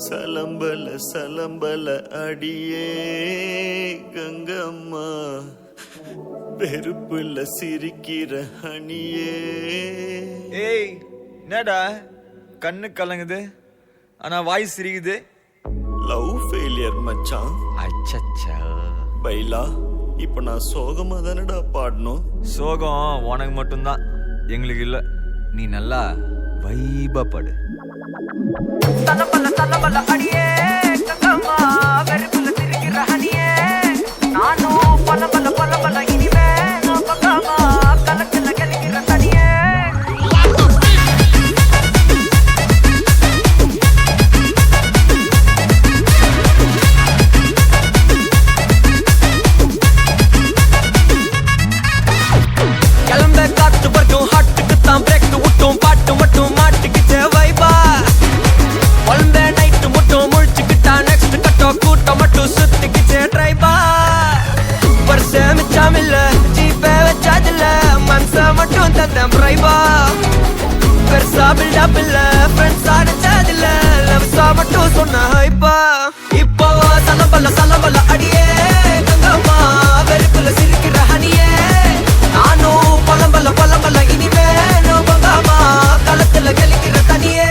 சலம்பல சலம்பல அடியே கங்கம்மா, வெறுப்புல சிரிக்கிற ஹனியே. ஏய் என்னடா கண்ணு கலங்குது ஆனா வாய் சிரிக்குது? லவ் ஃபெயிலியர் மச்சான். அச்சச்சா பைலா, இப்ப நான் சோகமா தானடா பாடணும். சோகம் உனக்கு மட்டும்தான், எங்களுக்கு இல்ல. நீ நல்லா வைபா பாடு. தலபல தலபல அடியே கங்கம்மா, வெறுப்புல சிரிக்கிற ஹனியே. நானும் பலபல பலபல இனிமே நான் பக்கமா, கலக்கல கலிக்கிற தனியே. கிளம்ப காத்து வரைக்கும் ஹாட்டுக்கு தான் பிரேக் விட்டும், பாட்டு மட்டும் மாட்டுக்குச்சே வைபா. ஒன்பே நைட்டு மட்டும் முழிச்சுக்கிட்டா நெக்ஸ்ட் கட்டோ கூட்டம் மட்டும் சுத்திக்கிச்சே ட்ரைபா. வருஷ மிச்சம் இல்ல ஜீப்பே வச்சாதில்ல, மனச மட்டும் தந்தேன் பிரைபா. பெருசா பில்டப் இல்ல ஃப்ரெண்ட்ஸா நினைச்சதில்ல, லவ்ஸா மட்டும் சொன்ன ஹைப்பா. இப்போ சலம்பல சலம்பல அடியே கங்கம்மா, வெறுப்புல சிரிக்கிற ஹனியே. நானும் பலம்பல பலம்பல இனிமே நோ பங்காமா, களத்துல கலிக்கிற தனியே.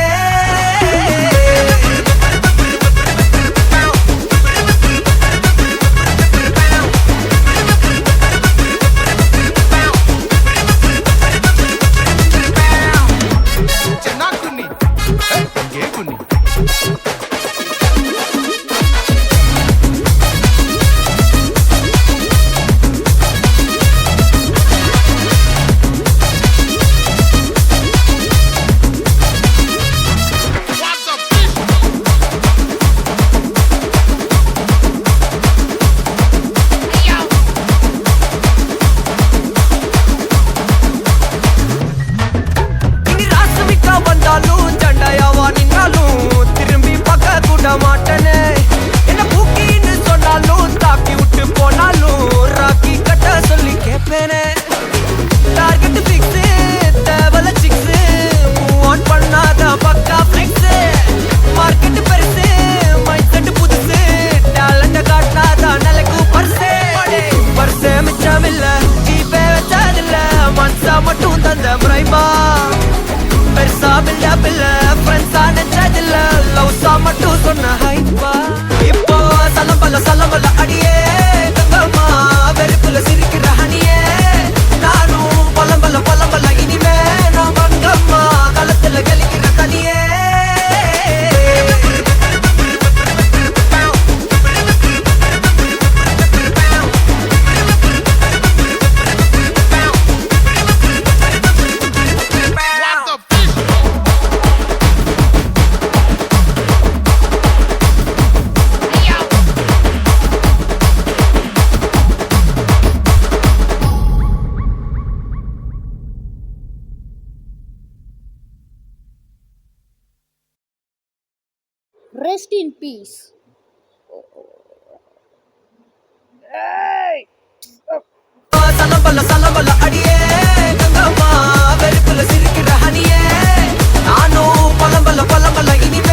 இனி ராசமிக்கா வந்தாலும் சண்டையாவா நின்னாலும் திரும்பி பார்க்க கூட மாட்டேனே. என்ன பூக்கின்னு சொன்னாலும் தாக்கி விட்டு போனாலும் ராக்கி கட்ட சொல்லி கேட்பேனே. டார்கெட் ஃபிக்ஸ் தேவல சிக்ஸ், மூவ் ஆன் பண்ணாத பக்கா ஃபிக்ஸ். மார்க்கெட் பெருசு மைண்ட் செட் புதுசு, டேலண்ட காட்டாத நிலைக்கு பர்சே. பர்சே மிச்சம் இல்ல ஜீப்பே வச்சதில்ல, மனசா மட்டும் தந்த பிரைபா. பெருசா பில்டப் இல்ல ஃப்ரெண்ட்ஸா நினைச்சதில்ல, லவ்ஸா மட்டும் சொன்ன ஹைப்பா. இப்போ சலம்பல சலம்பல அடியே கங்கம்மா, வெறுப்புல சிரிக்கிற ஹனியே. நானும் பலம்பல பலம்பல இனிமே நான் பங்கம்மா, களத்துல கலிக்கிற தனியே. Rest in peace. சலம்பல சலம்பல அடியே கங்கம்மா, வெறுப்புல சிரிக்கிற ஹனியே. நானும் பலம்பல பலம்பல இனிமே